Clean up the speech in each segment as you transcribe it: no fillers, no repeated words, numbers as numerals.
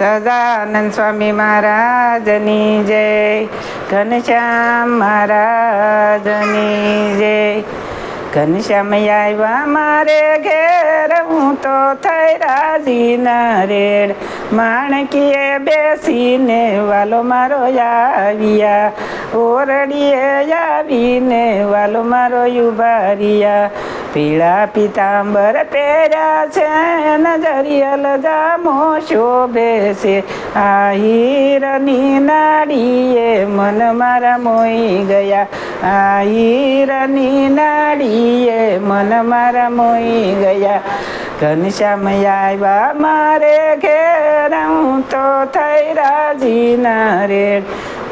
સદાનંદ સ્વામી મહારાજની જય, ઘનશ્યામ મહારાજની જય. ઘનશ્યામ આવ્યા મારે ઘેર, હું તો થઈ રાજી નરેડ. માણકીએ બેસીને વાલો મારો આવ્યા, ઓરડીએ આવીને વાલો મારો ઉભાર્યા. પીળા પિતાંબર પહેર્યા છે, નજરિયલ જામો શોભે છે. આ હીરની નાડીએ મન મારા મોઈ ગયા, આ હીરની નાડીએ મન મારા મોઈ ગયા. ઘનશ્યામ આવ્યા મારે ઘેર, હું તો થઈ રાજી નરેડ.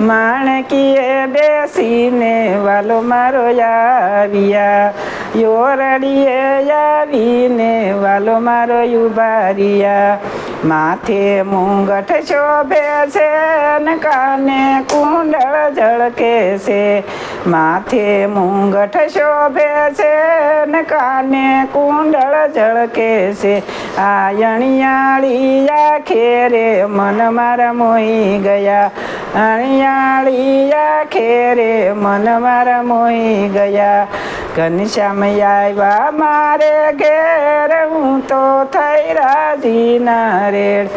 માણકીએ બેસીને વાલો મારો આવ્યા, યોરડીએ આવીને વાલો મારો ઉભાર્યા. માથે મુંગઠ શોભે છે, ને કાને કુંડળ ઝળકે છે. માથે મુંગઠ શોભે છે, ને કાને કુંડળ ઝળકે છે. આ અણિયાળી આંખે રે મન મારા મોઈ ગયા, અણિયાળી આંખે રે મન મારા મોઈ ગયા. ઘનશ્યામ આવ્યા મારે ઘેર, હું તો થઈ રાજી નરેડ.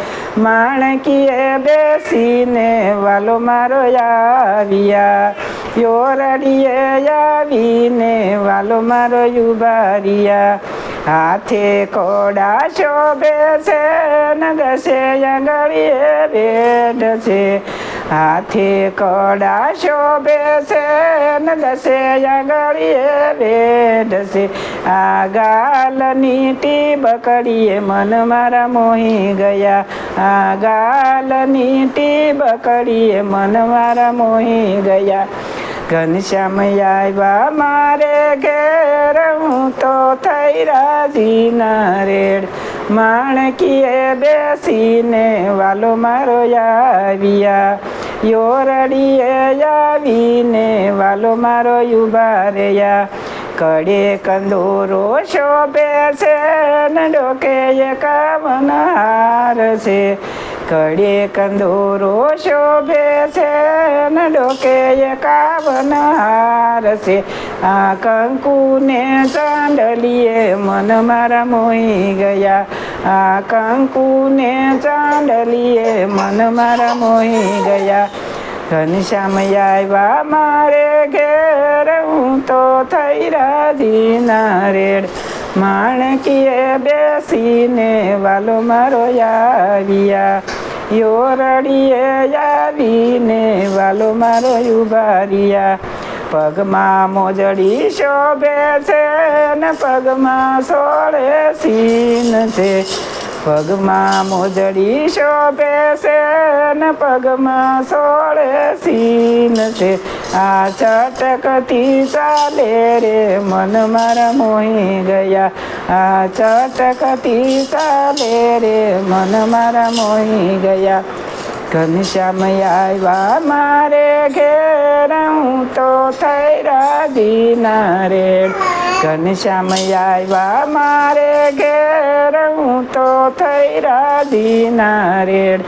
માણકીએ બેસીને વાલો મારો આવ્યા, યોરડીએ આવીને વાલો મારો ઉભાર્યા. હાથે કોડા શોભે છે, ને દસે આંગળીએ ભેટ છે. હાથે કોડા શોભે છે, ને દસે આંગળીએ ભેટ છે. આ ગાલની ટીબકડીએ મન મારા મોહી ગયા, આ ગાલની ટીબકડીએ મન મારા મોહી ગયા. ઘનશ્યામ આવ્યા મારે ઘેર, હું તો થઈ રાજી નરેડ. માણકીએ બેસીને વાલો મારો આવ્યા, યોરડીએ આવીને વાલો મારો ઉભાર્યા. કડે કંદોરો શોભે છે, ને ડોકે એકાવન હાર છે. કડે કંદોરો શોભે છે, ને ડોકે એકાવન હાર છે. આ કંકુને ચાંદલીએ મન મારા મોઈ ગયા, આ કંકુને ચાંદલીએ મન મારા મોઈ ગયા. ઘનશ્યામ આવ્યા મારે ઘેર, હું તો થઈ રાજી નરેડ. માણકીએ બેસીને વાલો મારો આવ્યા, યોરડીએ આવીને વાલો મારો ઉભાર્યા. પગમાં મોજડી શોભે છે, ને પગમાં સોળે સીન છે. પગમાં મોજડી શોભે છે, ને પગમાં સોળે સીન છે. આ ચટકતી ચાલે રે મન મારા મોહી ગયા, આ ચટકતી ચાલે રે મન મારા મોહી ગયા. ઘનશ્યામ આવ્યા મારે ઘેર, હું તો થઈ રાજી નરેડ. ઘનશ્યામ આવ્યા મારે ઘેર, હું તો થઈ રાજી નરેડ.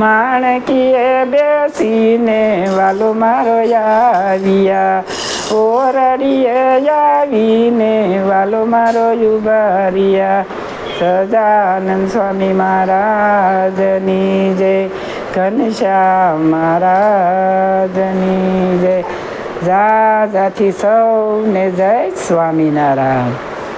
માણકીએ બેસીને વાલો મારો આવ્યા, ઓરડીએ આવીને વાલો મારો ઉભાર્યા. સદાનંદ સ્વામી મહારાજની જય, ઘનશ્યામ મહારાજની જય. જાથી સૌને જય સ્વામિનારાયણ.